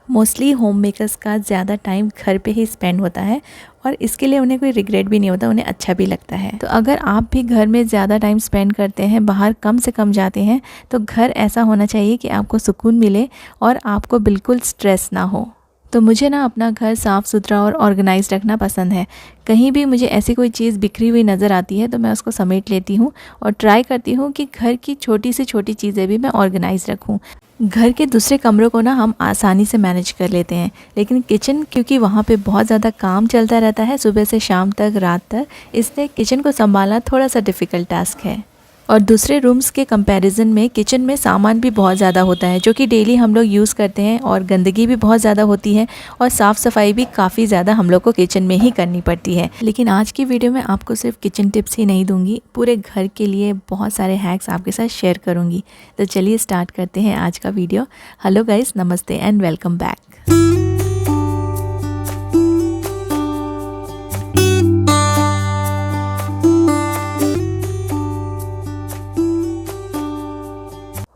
Mostly home makers का ज़्यादा time घर पे ही स्पेंड होता है और इसके लिए उन्हें कोई रिग्रेट भी नहीं होता, उन्हें अच्छा भी लगता है। तो अगर आप भी घर में ज़्यादा टाइम स्पेंड करते हैं, बाहर कम से कम जाते हैं, तो घर ऐसा होना चाहिए कि आपको सुकून मिले और आपको बिल्कुल स्ट्रेस ना हो। तो मुझे ना अपना घर साफ़ सुथरा और ऑर्गेनाइज रखना पसंद है। कहीं भी मुझे ऐसी कोई चीज़ बिखरी हुई नज़र आती है तो मैं उसको समेट लेती हूँ और ट्राई करती हूँ कि घर की छोटी से छोटी चीज़ें भी मैं ऑर्गेनाइज रखूँ। घर के दूसरे कमरों को ना हम आसानी से मैनेज कर लेते हैं, लेकिन किचन, क्योंकि वहाँ पे बहुत ज़्यादा काम चलता रहता है सुबह से शाम तक, रात तक, इसलिए किचन को संभालना थोड़ा सा डिफ़िकल्ट टास्क है। और दूसरे रूम्स के कंपैरिजन में किचन में सामान भी बहुत ज़्यादा होता है जो कि डेली हम लोग यूज़ करते हैं, और गंदगी भी बहुत ज़्यादा होती है और साफ़ सफाई भी काफ़ी ज़्यादा हम लोग को किचन में ही करनी पड़ती है। लेकिन आज की वीडियो में आपको सिर्फ किचन टिप्स ही नहीं दूंगी, पूरे घर के लिए बहुत सारे हैक्स आपके साथ शेयर करूँगी। तो चलिए स्टार्ट करते हैं आज का वीडियो। हेलो गाइस, नमस्ते एंड वेलकम बैक।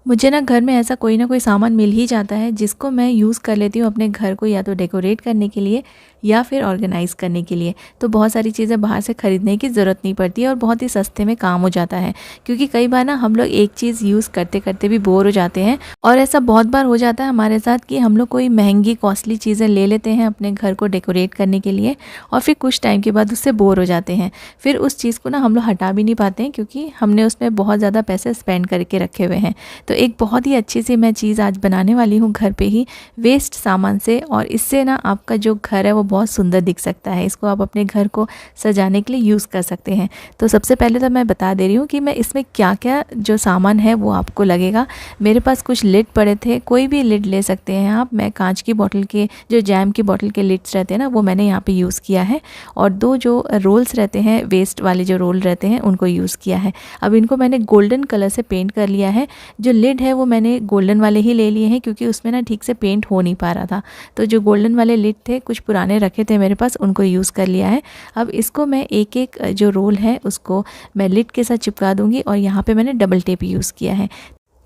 मुझे ना घर में ऐसा कोई ना कोई सामान मिल ही जाता है जिसको मैं यूज़ कर लेती हूँ अपने घर को या तो डेकोरेट करने के लिए या फिर ऑर्गेनाइज़ करने के लिए। तो बहुत सारी चीज़ें बाहर से ख़रीदने की ज़रूरत नहीं पड़ती है और बहुत ही सस्ते में काम हो जाता है, क्योंकि कई बार ना हम लोग एक चीज़ यूज़ करते करते भी बोर हो जाते हैं। और ऐसा बहुत बार हो जाता है हमारे साथ कि हम लोग कोई महंगी कॉस्टली चीज़ें ले लेते हैं अपने घर को डेकोरेट करने के लिए और फिर कुछ टाइम के बाद उससे बोर हो जाते हैं। फिर उस चीज़ को ना हम लोग हटा भी नहीं पाते हैं क्योंकि हमने उसमें बहुत ज़्यादा पैसे स्पेंड करके रखे हुए हैं। तो एक बहुत ही अच्छी सी मैं चीज़ आज बनाने वाली हूँ घर पे ही, वेस्ट सामान से, और इससे ना आपका जो घर है वो बहुत सुंदर दिख सकता है। इसको आप अपने घर को सजाने के लिए यूज़ कर सकते हैं। तो सबसे पहले तो मैं बता दे रही हूँ कि मैं इसमें क्या क्या जो सामान है वो आपको लगेगा। मेरे पास कुछ लिड पड़े थे, कोई भी लिड ले सकते हैं आप। मैं कांच की बोतल के, जो जैम की बोतल के लिड्स रहते हैं ना, वो मैंने यहाँ पे यूज़ किया है, और 2 जो रोल्स रहते हैं, वेस्ट वाले जो रोल रहते हैं, उनको यूज़ किया है। अब इनको मैंने गोल्डन कलर से पेंट कर लिया है। जो लिड है वो मैंने गोल्डन वाले ही ले लिए हैं क्योंकि उसमें ना ठीक से पेंट हो नहीं पा रहा था। तो जो गोल्डन वाले लिड थे, कुछ पुराने रखे थे मेरे पास, उनको यूज़ कर लिया है। अब इसको मैं एक एक जो रोल है उसको मैं लिड के साथ चिपका दूंगी, और यहाँ पे मैंने डबल टेप यूज़ किया है।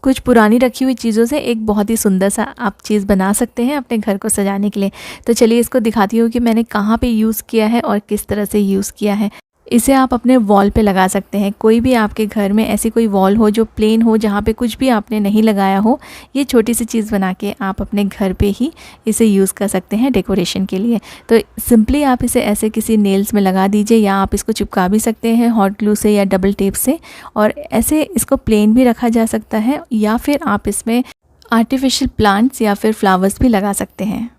कुछ पुरानी रखी हुई चीज़ों से एक बहुत ही सुंदर सा आप चीज़ बना सकते हैं अपने घर को सजाने के लिए। तो चलिए इसको दिखाती हूँ कि मैंने कहाँ पे यूज़ किया है और किस तरह से यूज़ किया है। इसे आप अपने वॉल पे लगा सकते हैं। कोई भी आपके घर में ऐसी कोई वॉल हो जो प्लेन हो, जहाँ पे कुछ भी आपने नहीं लगाया हो, ये छोटी सी चीज़ बना के आप अपने घर पे ही इसे यूज़ कर सकते हैं डेकोरेशन के लिए। तो सिंपली आप इसे ऐसे किसी नेल्स में लगा दीजिए, या आप इसको चिपका भी सकते हैं हॉट ग्लू से या डबल टेप से, और ऐसे इसको प्लेन भी रखा जा सकता है, या फिर आप इसमें आर्टिफिशियल प्लांट्स या फिर फ्लावर्स भी लगा सकते हैं।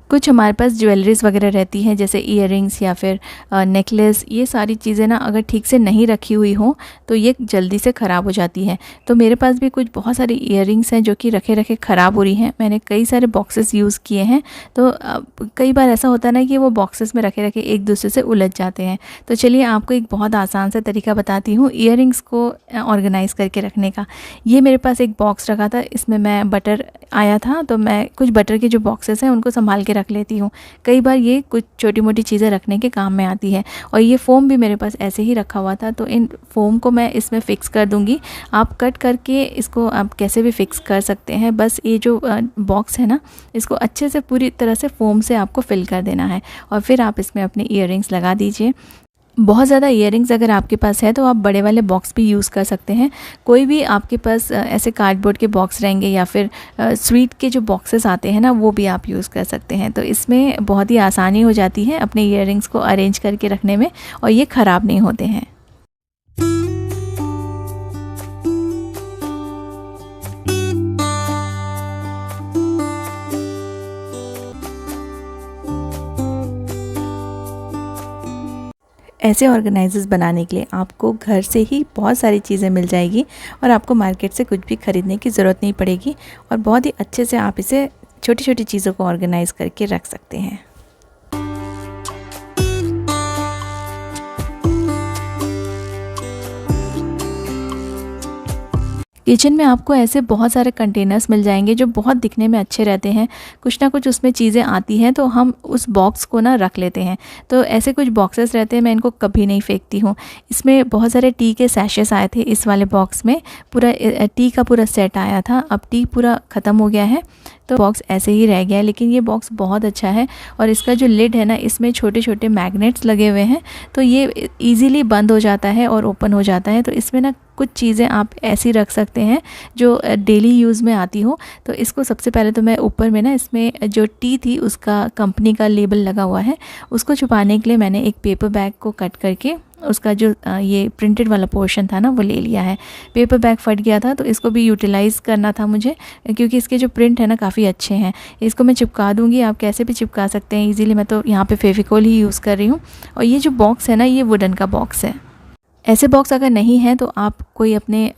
कुछ हमारे पास ज्वेलरीज़ वगैरह रहती हैं, जैसे ईयररिंग्स या फिर नेकलेस। ये सारी चीज़ें ना अगर ठीक से नहीं रखी हुई हो तो ये जल्दी से ख़राब हो जाती हैं। तो मेरे पास भी कुछ बहुत सारी ईयररिंग्स हैं जो कि रखे रखे ख़राब हो रही हैं। मैंने कई सारे बॉक्सेस यूज़ किए हैं, तो कई बार ऐसा होता है ना कि वो बॉक्सेस में रखे रखे एक दूसरे से उलझ जाते हैं। तो चलिए आपको एक बहुत आसान सा तरीका बताती हूँ ईयररिंग्स को ऑर्गेनाइज़ करके रखने का। ये मेरे पास एक बॉक्स रखा था, इसमें मैं बटर आया था, तो मैं कुछ बटर के जो बॉक्सेस हैं उनको संभाल के रख लेती हूँ। कई बार ये कुछ छोटी मोटी चीज़ें रखने के काम में आती है। और ये फ़ोम भी मेरे पास ऐसे ही रखा हुआ था, तो इन फ़ोम को मैं इसमें फ़िक्स कर दूँगी। आप कट करके इसको आप कैसे भी फ़िक्स कर सकते हैं। बस ये जो बॉक्स है ना, इसको अच्छे से पूरी तरह से फ़ोम से आपको फिल कर देना है, और फिर आप इसमें अपने ईयररिंग्स लगा दीजिए। बहुत ज़्यादा ईयररिंग्स अगर आपके पास है तो आप बड़े वाले बॉक्स भी यूज़ कर सकते हैं। कोई भी आपके पास ऐसे कार्डबोर्ड के बॉक्स रहेंगे या फिर स्वीट के जो बॉक्सेस आते हैं ना, वो भी आप यूज़ कर सकते हैं। तो इसमें बहुत ही आसानी हो जाती है अपने ईयररिंग्स को अरेंज करके रखने में, और ये ख़राब नहीं होते हैं। ऐसे ऑर्गेनाइजर्स बनाने के लिए आपको घर से ही बहुत सारी चीज़ें मिल जाएगी, और आपको मार्केट से कुछ भी ख़रीदने की ज़रूरत नहीं पड़ेगी, और बहुत ही अच्छे से आप इसे छोटी छोटी चीज़ों को ऑर्गेनाइज़ करके रख सकते हैं। किचन में आपको ऐसे बहुत सारे कंटेनर्स मिल जाएंगे जो बहुत दिखने में अच्छे रहते हैं, कुछ ना कुछ उसमें चीज़ें आती हैं तो हम उस बॉक्स को ना रख लेते हैं। तो ऐसे कुछ बॉक्सेस रहते हैं, मैं इनको कभी नहीं फेंकती हूँ। इसमें बहुत सारे टी के सैशेस आए थे इस वाले बॉक्स में, पूरा टी का पूरा सेट आया था। अब टी पूरा ख़त्म हो गया है तो बॉक्स ऐसे ही रह गया है, लेकिन ये बॉक्स बहुत अच्छा है और इसका जो लिड है ना, इसमें छोटे छोटे मैग्नेट्स लगे हुए हैं तो ये ईज़िली बंद हो जाता है और ओपन हो जाता है। तो इसमें ना कुछ चीज़ें आप ऐसी रख सकते हैं जो डेली यूज़ में आती हो। तो इसको सबसे पहले तो मैं ऊपर में ना, इसमें जो टी थी उसका कंपनी का लेबल लगा हुआ है, उसको छुपाने के लिए मैंने एक पेपर बैग को कट करके उसका जो ये प्रिंटेड वाला पोर्शन था ना वो ले लिया है। पेपर बैग फट गया था तो इसको भी यूटिलाइज़ करना था मुझे, क्योंकि इसके जो प्रिंट है ना काफ़ी अच्छे हैं। इसको मैं चिपका दूँगी, आप कैसे भी चिपका सकते हैं इजीली। मैं तो यहाँ पे फेविकोल ही यूज़ कर रही हूँ। और ये जो बॉक्स है ना, ये वुडन का बॉक्स है। ऐसे बॉक्स अगर नहीं है तो आप कोई अपने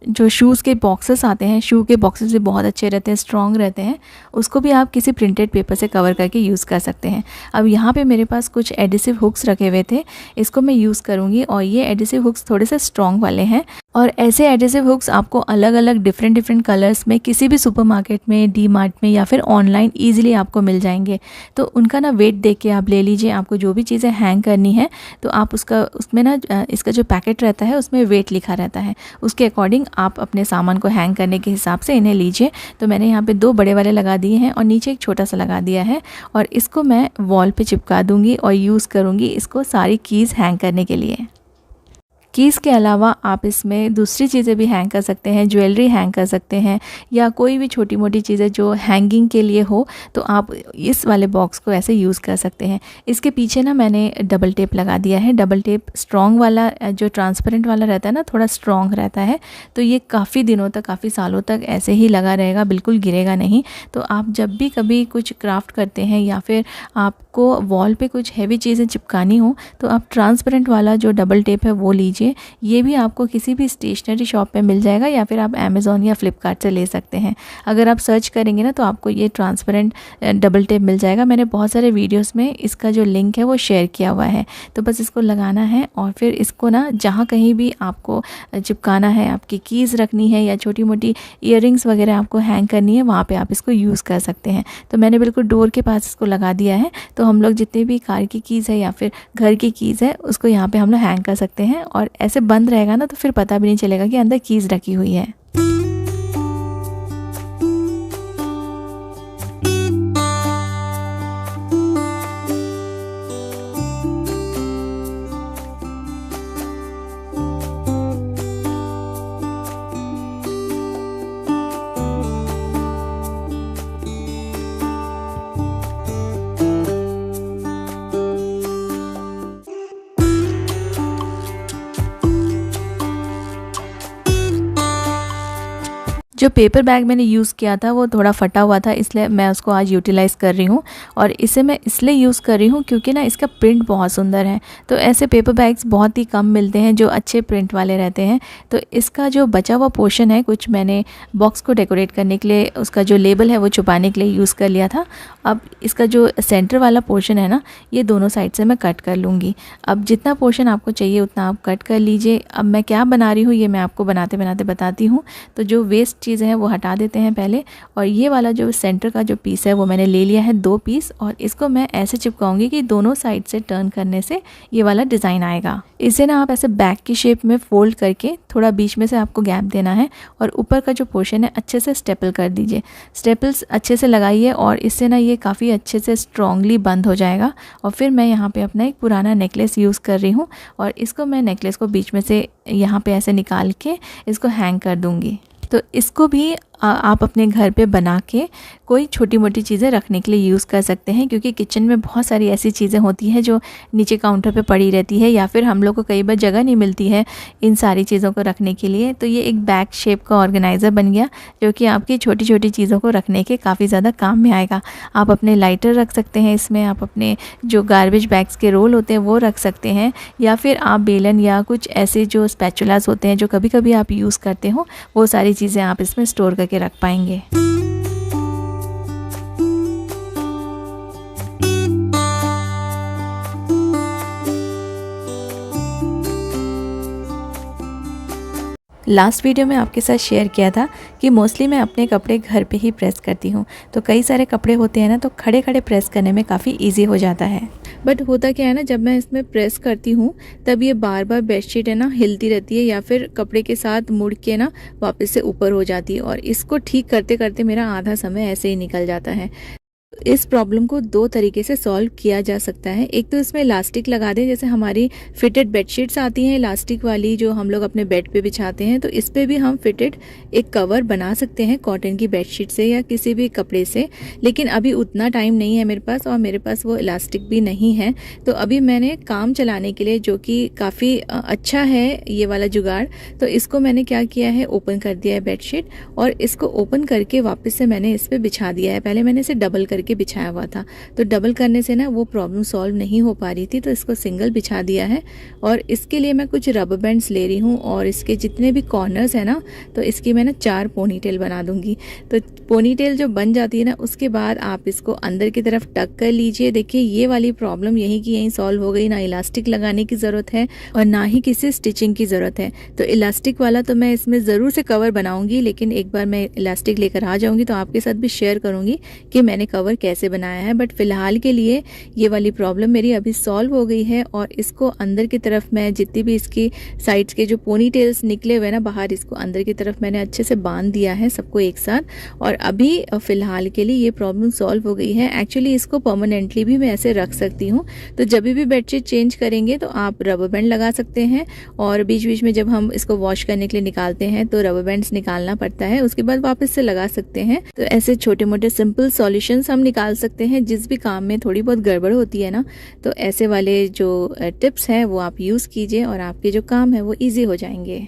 जो शूज़ के बॉक्सेस आते हैं, शू के बॉक्सेस भी बहुत अच्छे रहते हैं, स्ट्रॉन्ग रहते हैं, उसको भी आप किसी प्रिंटेड पेपर से कवर करके यूज़ कर सकते हैं। अब यहाँ पे मेरे पास कुछ एडिसिव हुक्स रखे हुए थे, इसको मैं यूज़ करूँगी। और ये एडिसिव हुक्स थोड़े से स्ट्रॉन्ग वाले हैं और ऐसे एडिसिव हुक्स आपको अलग अलग डिफरेंट कलर्स में किसी भी सुपरमार्केट में, डी मार्ट में या फिर ऑनलाइन ईजिली आपको मिल जाएंगे। तो उनका ना वेट देख के आप ले लीजिए। आपको जो भी चीज़ें हैंग करनी है तो आप उसमें ना इसका जो पैकेट रहता है उसमें वेट लिखा रहता है, उसके अकॉर्डिंग आप अपने सामान को हैंग करने के हिसाब से इन्हें लीजिए। तो मैंने यहाँ पे 2 बड़े वाले लगा दिए हैं और नीचे एक छोटा सा लगा दिया है और इसको मैं वॉल पे चिपका दूँगी और यूज़ करूँगी इसको सारी कीज़ हैंग करने के लिए। कीज़ के अलावा आप इसमें दूसरी चीज़ें भी हैंग कर सकते हैं, ज्वेलरी हैंग कर सकते हैं या कोई भी छोटी मोटी चीज़ें जो हैंगिंग के लिए हो तो आप इस वाले बॉक्स को ऐसे यूज़ कर सकते हैं। इसके पीछे ना मैंने डबल टेप लगा दिया है। डबल टेप स्ट्रॉन्ग वाला, जो ट्रांसपेरेंट वाला रहता है ना, थोड़ा स्ट्रॉन्ग रहता है तो ये काफ़ी दिनों तक, काफ़ी सालों तक ऐसे ही लगा रहेगा, बिल्कुल गिरेगा नहीं। तो आप जब भी कभी कुछ क्राफ्ट करते हैं या फिर आपको वॉल पे कुछ हैवी चीज़ें चिपकानी हो तो आप ट्रांसपेरेंट वाला जो डबल टेप है वो लीजिए। ये भी आपको किसी भी स्टेशनरी शॉप पे मिल जाएगा या फिर आप अमेज़ॉन या फ्लिपकार्ट से ले सकते हैं। अगर आप सर्च करेंगे ना तो आपको ये ट्रांसपेरेंट डबल टेप मिल जाएगा। मैंने बहुत सारे वीडियोस में इसका जो लिंक है वो शेयर किया हुआ है। तो बस इसको लगाना है और फिर इसको ना जहाँ कहीं भी आपको चिपकाना है, आपकी कीज़ रखनी है या छोटी मोटी ईयरिंग्स वगैरह आपको हैंग करनी है, वहाँ पर आप इसको यूज़ कर सकते हैं। तो मैंने बिल्कुल डोर के पास इसको लगा दिया है। तो हम लोग जितने भी कार की कीज़ है या फिर घर की कीज़ है उसको यहाँ पे हम लोग हैंग कर सकते हैं और ऐसे बंद रहेगा ना तो फिर पता भी नहीं चलेगा कि अंदर कीज़ रखी हुई है। जो पेपर बैग मैंने यूज़ किया था वो थोड़ा फटा हुआ था, इसलिए मैं उसको आज यूटिलाइज़ कर रही हूँ। और इसे मैं इसलिए यूज़ कर रही हूँ क्योंकि ना इसका प्रिंट बहुत सुंदर है। तो ऐसे पेपर बैग्स बहुत ही कम मिलते हैं जो अच्छे प्रिंट वाले रहते हैं। तो इसका जो बचा हुआ पोर्शन है, कुछ मैंने बॉक्स को डेकोरेट करने के लिए उसका जो लेबल है वो छुपाने के लिए यूज़ कर लिया था। अब इसका जो सेंटर वाला पोर्शन है ना, ये दोनों साइड से मैं कट कर लूँगी। अब जितना पोर्शन आपको चाहिए उतना आप कट कर लीजिए। अब मैं क्या बना रही हूँ ये मैं आपको बनाते बनाते बताती हूँ। तो जो वेस्ट चीज़ें हैं वो हटा देते हैं पहले। और ये वाला जो सेंटर का जो पीस है वो मैंने ले लिया है 2 पीस और इसको मैं ऐसे चिपकाऊंगी कि दोनों साइड से टर्न करने से ये वाला डिज़ाइन आएगा। इसे ना आप ऐसे बैक की शेप में फोल्ड करके थोड़ा बीच में से आपको गैप देना है और ऊपर का जो पोर्शन है अच्छे से स्टेपल कर दीजिए। स्टेपल्स अच्छे से लगाइए और इससे ना ये काफ़ी अच्छे से स्ट्रॉन्गली बंद हो जाएगा। और फिर मैं यहाँ पे अपना एक पुराना नेकलेस यूज़ कर रही हूँ और इसको मैं नेकलेस को बीच में से यहाँ पे ऐसे निकाल के इसको हैंग कर दूँगी। तो इसको भी आप अपने घर पे बना के कोई छोटी मोटी चीज़ें रखने के लिए यूज़ कर सकते हैं, क्योंकि किचन में बहुत सारी ऐसी चीज़ें होती हैं जो नीचे काउंटर पे पड़ी रहती है या फिर हम लोग को कई बार जगह नहीं मिलती है इन सारी चीज़ों को रखने के लिए। तो ये एक बैग शेप का ऑर्गेनाइज़र बन गया जो कि आपकी छोटी छोटी चीज़ों को रखने के काफ़ी ज़्यादा काम में आएगा। आप अपने लाइटर रख सकते हैं इसमें, आप अपने जो गार्बेज बैग्स के रोल होते हैं वो रख सकते हैं, या फिर आप बेलन या कुछ ऐसे जो स्पैचुलास होते हैं जो कभी कभी आप यूज़ करते हो वो सारी चीज़ें आप इसमें स्टोर करके रख पाएंगे। लास्ट वीडियो में आपके साथ शेयर किया था कि मोस्टली मैं अपने कपड़े घर पे ही प्रेस करती हूँ। तो कई सारे कपड़े होते हैं ना, तो खड़े खड़े प्रेस करने में काफ़ी इजी हो जाता है। बट होता क्या है ना, जब मैं इसमें प्रेस करती हूँ तब ये बार बार बेडशीट है ना हिलती रहती है, या फिर कपड़े के साथ मुड़ के ना वापस से ऊपर हो जाती है, और इसको ठीक करते करते मेरा आधा समय ऐसे ही निकल जाता है। इस प्रॉब्लम को दो तरीके से सॉल्व किया जा सकता है। एक तो इसमें इलास्टिक लगा दें, जैसे हमारी फिटेड बेडशीट्स आती हैं इलास्टिक वाली, जो हम लोग अपने बेड पे बिछाते हैं, तो इस पे भी हम फिटेड एक कवर बना सकते हैं कॉटन की बेडशीट से या किसी भी कपड़े से। लेकिन अभी उतना टाइम नहीं है मेरे पास, और मेरे पास वो इलास्टिक भी नहीं है। तो अभी मैंने काम चलाने के लिए, जो कि काफ़ी अच्छा है ये वाला जुगाड़, तो इसको मैंने क्या किया है, ओपन कर दिया है बेडशीट, और इसको ओपन करके वापस से मैंने इस पर बिछा दिया है। पहले मैंने इसे डबल करके बिछाया हुआ था, तो डबल करने से ना वो प्रॉब्लम सॉल्व नहीं हो पा रही थी, तो इसको सिंगल बिछा दिया है। और इसके लिए मैं कुछ रबर बैंड्स ले रही हूँ, और इसके जितने भी कॉर्नर्स है ना, तो इसकी मैं ना 4 पोनीटेल बना दूंगी। तो पोनीटेल जो बन जाती है ना, उसके बाद आप इसको अंदर की तरफ टक कर लीजिए। देखिए ये वाली प्रॉब्लम यहीं की यहीं सॉल्व हो गई, ना इलास्टिक लगाने की ज़रूरत है और ना ही किसी स्टिचिंग की ज़रूरत है। तो इलास्टिक वाला तो मैं इसमें ज़रूर से कवर बनाऊंगी, लेकिन एक बार मैं इलास्टिक लेकर आ जाऊंगी तो आपके साथ भी शेयर करूंगी कि मैंने कवर कैसे बनाया है। बट फिलहाल के लिए ये वाली प्रॉब्लम मेरी अभी सॉल्व हो गई है, और इसको अंदर की तरफ मैं जितनी भी इसकी साइड्स के जो पोनी टेल्स निकले हुए ना बाहर, इसको अंदर की तरफ मैंने अच्छे से बांध दिया है सबको एक साथ। और अभी फ़िलहाल के लिए ये प्रॉब्लम सॉल्व हो गई है। एक्चुअली इसको परमानेंटली भी मैं ऐसे रख सकती हूँ, तो जब भी बेडशीट चेंज करेंगे तो आप रबर बैंड लगा सकते हैं, और बीच बीच में जब हम इसको वॉश करने के लिए निकालते हैं तो रबर बैंड्स निकालना पड़ता है, उसके बाद वापस से लगा सकते हैं। तो ऐसे छोटे मोटे सिंपल सॉल्यूशंस हम निकाल सकते हैं जिस भी काम में थोड़ी बहुत गड़बड़ होती है ना। तो ऐसे वाले जो टिप्स हैं वो आप यूज़ कीजिए, और आपके जो काम है वो ईजी हो जाएंगे।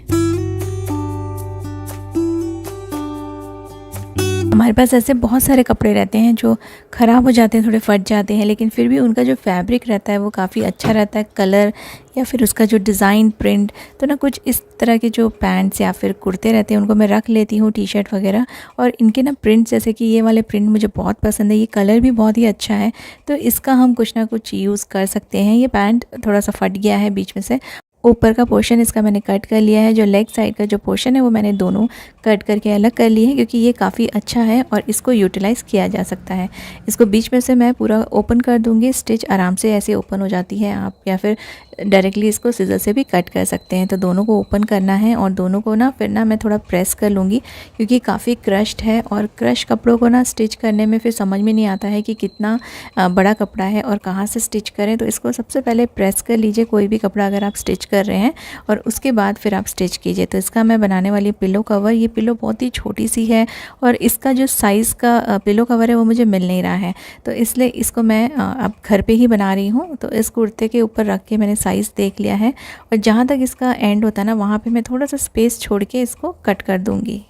हमारे पास ऐसे बहुत सारे कपड़े रहते हैं जो ख़राब हो जाते हैं, थोड़े फट जाते हैं, लेकिन फिर भी उनका जो फैब्रिक रहता है वो काफ़ी अच्छा रहता है, कलर या फिर उसका जो डिज़ाइन प्रिंट। तो ना कुछ इस तरह के जो पैंट्स या फिर कुर्ते रहते हैं उनको मैं रख लेती हूँ, टी शर्ट वगैरह, और इनके ना प्रिंट, जैसे कि ये वाले प्रिंट मुझे बहुत पसंद है, ये कलर भी बहुत ही अच्छा है, तो इसका हम कुछ ना कुछ यूज़ कर सकते हैं। ये पैंट थोड़ा सा फट गया है बीच में से, ऊपर का पोर्शन इसका मैंने कट कर लिया है, जो लेग साइड का जो पोर्शन है वो मैंने दोनों कट करके अलग कर लिए हैं, क्योंकि ये काफ़ी अच्छा है और इसको यूटिलाइज़ किया जा सकता है। इसको बीच में से मैं पूरा ओपन कर दूंगी, स्टिच आराम से ऐसे ओपन हो जाती है। आप या फिर डायरेक्टली इसको सिज़र से भी कट कर सकते हैं। तो दोनों को ओपन करना है, और दोनों को ना फिर ना मैं थोड़ा प्रेस कर लूँगी, क्योंकि काफ़ी क्रश्ड है, और क्रश कपड़ों को ना स्टिच करने में फिर समझ में नहीं आता है कि कितना बड़ा कपड़ा है और कहाँ से स्टिच करें। तो इसको सबसे पहले प्रेस कर लीजिए, कोई भी कपड़ा अगर आप स्टिच कर रहे हैं, और उसके बाद फिर आप स्टिच कीजिए। तो इसका मैं बनाने वाली पिलो कवर, ये पिलो बहुत ही छोटी सी है, और इसका जो साइज़ का पिलो कवर है वो मुझे मिल नहीं रहा है, तो इसलिए इसको मैं अब घर पे ही बना रही हूँ। तो इस कुर्ते के ऊपर रख के मैंने साइज़ देख लिया है, और जहाँ तक इसका एंड होता है ना, वहाँ पे मैं थोड़ा सा स्पेस छोड़ के इसको कट कर दूँगी।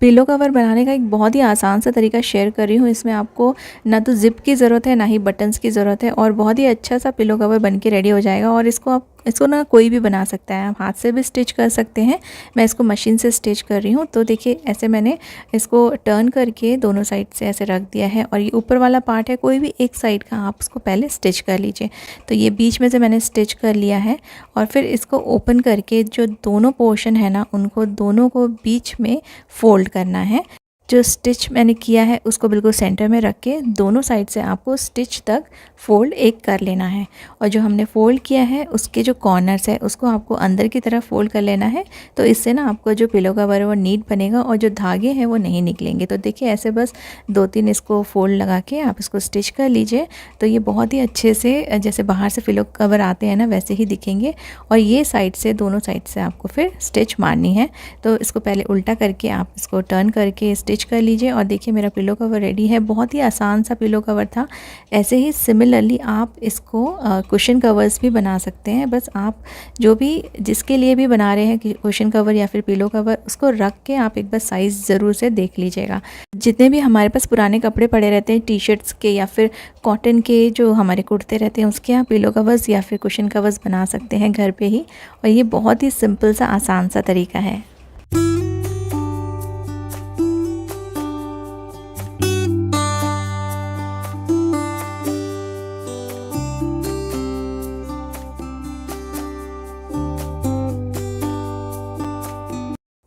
पिलो कवर बनाने का एक बहुत ही आसान सा तरीका शेयर कर रही हूँ। इसमें आपको ना तो ज़िप की ज़रूरत है, ना ही बटन्स की ज़रूरत है, और बहुत ही अच्छा सा पिलो कवर बन के रेडी हो जाएगा। और इसको ना कोई भी बना सकता है, आप हाथ से भी स्टिच कर सकते हैं। मैं इसको मशीन से स्टिच कर रही हूँ। तो देखिए ऐसे मैंने इसको टर्न करके दोनों साइड से ऐसे रख दिया है, और ये ऊपर वाला पार्ट है, कोई भी एक साइड का आप उसको पहले स्टिच कर लीजिए। तो ये बीच में से मैंने स्टिच कर लिया है, और फिर इसको ओपन करके जो दोनों पोर्शन है ना, उनको दोनों को बीच में फोल्ड करना है। जो स्टिच मैंने किया है उसको बिल्कुल सेंटर में रख के दोनों साइड से आपको स्टिच तक फ़ोल्ड एक कर लेना है, और जो हमने फ़ोल्ड किया है उसके जो कॉर्नर्स है उसको आपको अंदर की तरफ फ़ोल्ड कर लेना है। तो इससे ना आपको जो पिलो कवर है वो नीट बनेगा, और जो धागे हैं वो नहीं निकलेंगे। तो देखिए ऐसे बस 2-3 इसको फ़ोल्ड लगा के आप इसको स्टिच कर लीजिए। तो ये बहुत ही अच्छे से, जैसे बाहर से पिलो कवर आते हैं ना, वैसे ही दिखेंगे। और ये साइड से, दोनों साइड से आपको फिर स्टिच मारनी है। तो इसको पहले उल्टा करके आप इसको टर्न करके स्टिच कर लीजिए, और देखिए मेरा पिलो कवर रेडी है। बहुत ही आसान सा पिलो कवर था। ऐसे ही सिमिलरली आप इसको कुशन कवर्स भी बना सकते हैं। बस आप जो भी जिसके लिए भी बना रहे हैं कुशन कवर या फिर पिलो कवर, उसको रख के आप एक बार साइज़ ज़रूर से देख लीजिएगा। जितने भी हमारे पास पुराने कपड़े पड़े रहते हैं, टी शर्ट्स के या फिर कॉटन के जो हमारे कुर्ते रहते हैं, उसके आप पिलो कवर्स या फिर कुशन कवर्स बना सकते हैं घर पे ही। और ये बहुत ही सिंपल सा, आसान सा तरीका है।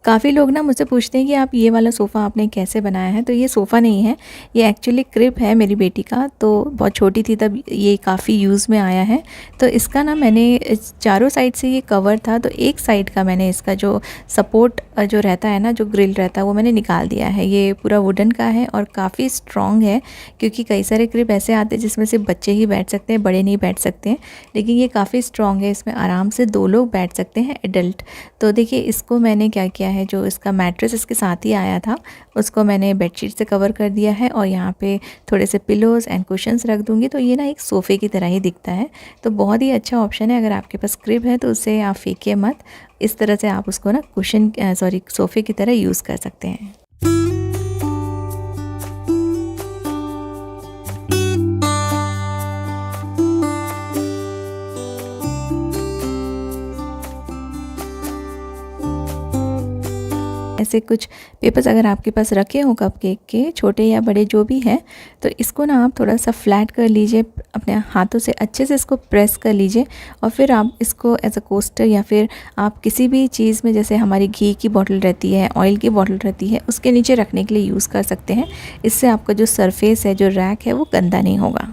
काफ़ी लोग ना मुझसे पूछते हैं कि आप ये वाला सोफ़ा आपने कैसे बनाया है। तो ये सोफ़ा नहीं है, ये एक्चुअली क्रिब है मेरी बेटी का। तो बहुत छोटी थी तब ये काफ़ी यूज़ में आया है। तो इसका ना मैंने चारों साइड से ये कवर था, तो एक साइड का मैंने इसका जो सपोर्ट जो रहता है ना, जो ग्रिल रहता है, वो मैंने निकाल दिया है। ये पूरा वुडन का है और काफ़ी स्ट्रॉन्ग है, क्योंकि कई सारे क्रिब ऐसे आते हैं जिसमें सिर्फ बच्चे ही बैठ सकते हैं, बड़े नहीं बैठ सकते हैं। लेकिन ये काफ़ी स्ट्रॉन्ग है, इसमें आराम से 2 लोग बैठ सकते हैं एडल्ट। तो देखिए इसको मैंने क्या किया है, जो इसका मैट्रेस इसके साथ ही आया था उसको मैंने बेडशीट से कवर कर दिया है और यहाँ पे थोड़े से पिलोज़ एंड कुशन्स रख दूँगी। तो ये ना एक सोफ़े की तरह ही दिखता है। तो बहुत ही अच्छा ऑप्शन है, अगर आपके पास क्रिब है तो उसे आप फेंकिए मत। इस तरह से आप उसको ना सोफ़े की तरह यूज़ कर सकते हैं। ऐसे कुछ पेपर्स अगर आपके पास रखे हो कपकेक के, छोटे या बड़े जो भी है, तो इसको ना आप थोड़ा सा फ्लैट कर लीजिए, अपने हाथों से अच्छे से इसको प्रेस कर लीजिए और फिर आप इसको एज अ कोस्टर या फिर आप किसी भी चीज़ में, जैसे हमारी घी की बॉटल रहती है, ऑयल की बॉटल रहती है, उसके नीचे रखने के लिए यूज़ कर सकते हैं। इससे आपका जो सरफेस है, जो रैक है, वो गंदा नहीं होगा।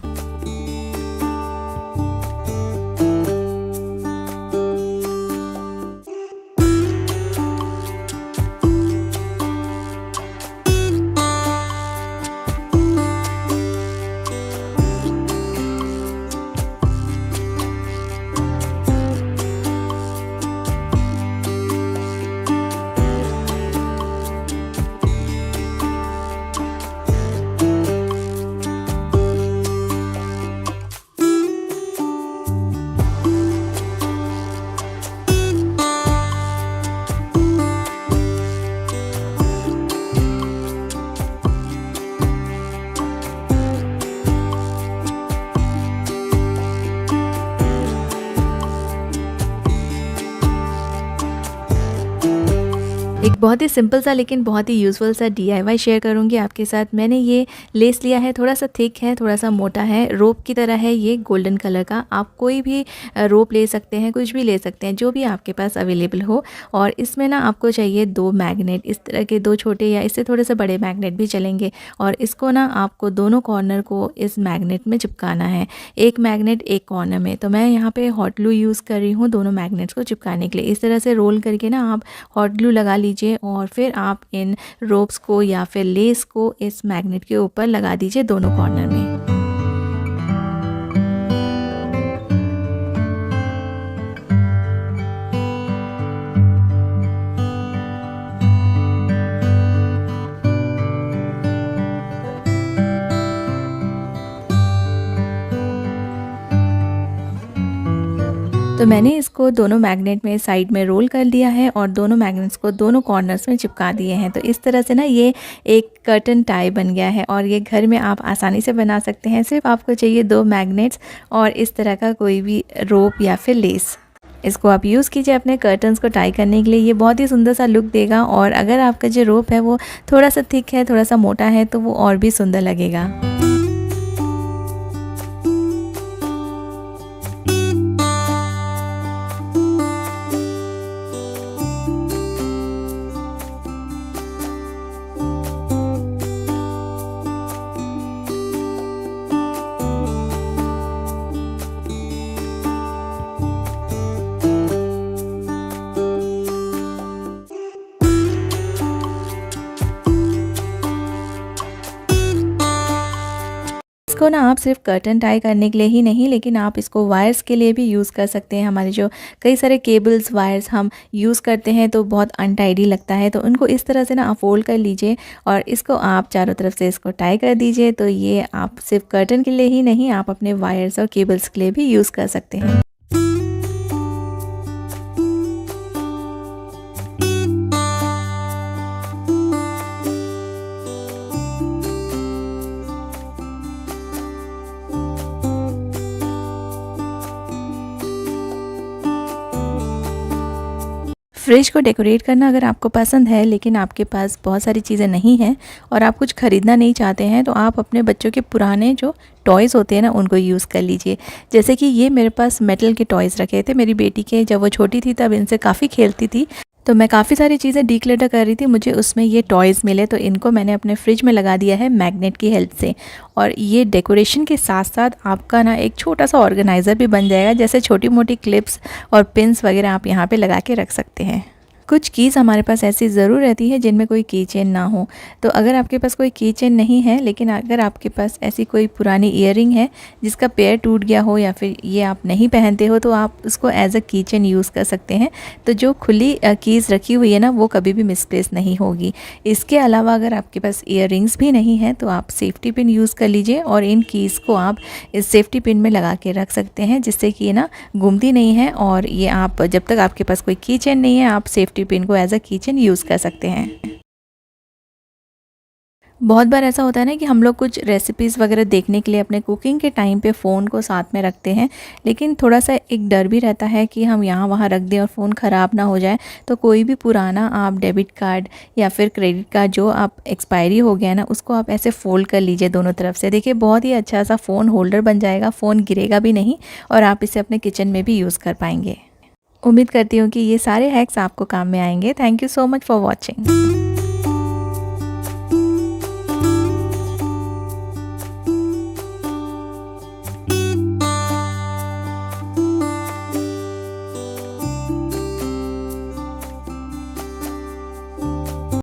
एक बहुत ही सिंपल सा लेकिन बहुत ही यूज़फुल सा DIY शेयर करूँगी आपके साथ। मैंने ये लेस लिया है, थोड़ा सा थिक है, थोड़ा सा मोटा है, रोप की तरह है ये, गोल्डन कलर का। आप कोई भी रोप ले सकते हैं, कुछ भी ले सकते हैं, जो भी आपके पास अवेलेबल हो। और इसमें ना आपको चाहिए 2 मैग्नेट, इस तरह के 2 छोटे या इससे थोड़े से बड़े मैग्नेट भी चलेंगे। और इसको ना आपको दोनों कॉर्नर को इस मैग्नेट में चिपकाना है, एक मैग्नेट एक कॉर्नर में। तो मैं यहाँ पे हॉट ग्लू यूज़ कर रही हूँ दोनों मैग्नेट्स को चिपकाने के लिए। इस तरह से रोल करके ना आप हॉट ग्लू लगा लीजिए और फिर आप इन रोप्स को या फिर लेस को इस मैग्नेट के ऊपर लगा दीजिए दोनों कॉर्नर में। तो मैंने इसको दोनों मैग्नेट में साइड में रोल कर लिया है और दोनों मैग्नेट्स को दोनों कॉर्नर्स में चिपका दिए हैं। तो इस तरह से ना ये एक कर्टन टाई बन गया है और ये घर में आप आसानी से बना सकते हैं। सिर्फ आपको चाहिए 2 मैग्नेट्स और इस तरह का कोई भी रोप या फिर लेस। इसको आप यूज़ कीजिए अपने कर्टन्स को टाई करने के लिए, ये बहुत ही सुंदर सा लुक देगा। और अगर आपका जो रोप है वो थोड़ा सा थिक है, थोड़ा सा मोटा है, तो वो और भी सुंदर लगेगा। इसको ना आप सिर्फ कर्टन टाई करने के लिए ही नहीं, लेकिन आप इसको वायर्स के लिए भी यूज़ कर सकते हैं। हमारे जो कई सारे केबल्स, वायर्स हम यूज़ करते हैं तो बहुत अनटाइडी लगता है, तो उनको इस तरह से ना आप फोल्ड कर लीजिए और इसको आप चारों तरफ से इसको टाई कर दीजिए। तो ये आप सिर्फ कर्टन के लिए ही नहीं, आप अपने वायर्स और केबल्स के लिए भी यूज़ कर सकते हैं। फ्रिज को डेकोरेट करना अगर आपको पसंद है, लेकिन आपके पास बहुत सारी चीज़ें नहीं हैं और आप कुछ ख़रीदना नहीं चाहते हैं, तो आप अपने बच्चों के पुराने जो टॉयज़ होते हैं ना, उनको यूज़ कर लीजिए। जैसे कि ये मेरे पास मेटल के टॉयज़ रखे थे मेरी बेटी के, जब वो छोटी थी तब इनसे काफ़ी खेलती थी। तो मैं काफ़ी सारी चीज़ें डिक्लटर कर रही थी, मुझे उसमें ये टॉयज़ मिले, तो इनको मैंने अपने फ्रिज में लगा दिया है मैग्नेट की हेल्प से। और ये डेकोरेशन के साथ साथ आपका ना एक छोटा सा ऑर्गेनाइज़र भी बन जाएगा, जैसे छोटी मोटी क्लिप्स और पिन्स वगैरह आप यहाँ पे लगा के रख सकते हैं। कुछ कीज़ हमारे पास ऐसी ज़रूर रहती है जिनमें कोई की चेन ना हो। तो अगर आपके पास कोई की चेन नहीं है, लेकिन अगर आपके पास ऐसी कोई पुरानी ईयररिंग है जिसका पेयर टूट गया हो या फिर ये आप नहीं पहनते हो, तो आप उसको एज अ की चेन यूज़ कर सकते हैं। तो जो खुली कीज़ रखी हुई है ना, वो कभी भी मिसप्लेस नहीं होगी। इसके अलावा अगर आपके पास ईयररिंग्स भी नहीं है तो आप सेफ्टी पिन यूज़ कर लीजिए और इन कीज़ को आप इस सेफ्टी पिन में लगा के रख सकते हैं, जिससे कि ये ना घूमती नहीं है। और ये आप जब तक आपके पास कोई की चेन नहीं है, आप सेफ्टी पिन को एज अ किचन यूज़ कर सकते हैं। बहुत बार ऐसा होता है ना कि हम लोग कुछ रेसिपीज़ वगैरह देखने के लिए अपने कुकिंग के टाइम पे फ़ोन को साथ में रखते हैं, लेकिन थोड़ा सा एक डर भी रहता है कि हम यहाँ वहाँ रख दें और फ़ोन ख़राब ना हो जाए। तो कोई भी पुराना आप डेबिट कार्ड या फिर क्रेडिट कार्ड जो आप एक्सपायरी हो गया ना, उसको आप ऐसे फ़ोल्ड कर लीजिए दोनों तरफ से। देखिए बहुत ही अच्छा सा फ़ोन होल्डर बन जाएगा, फ़ोन गिरेगा भी नहीं और आप इसे अपने किचन में भी यूज़ कर पाएंगे। उम्मीद करती हूँ कि ये सारे हैक्स आपको काम में आएंगे। Thank you so much for watching.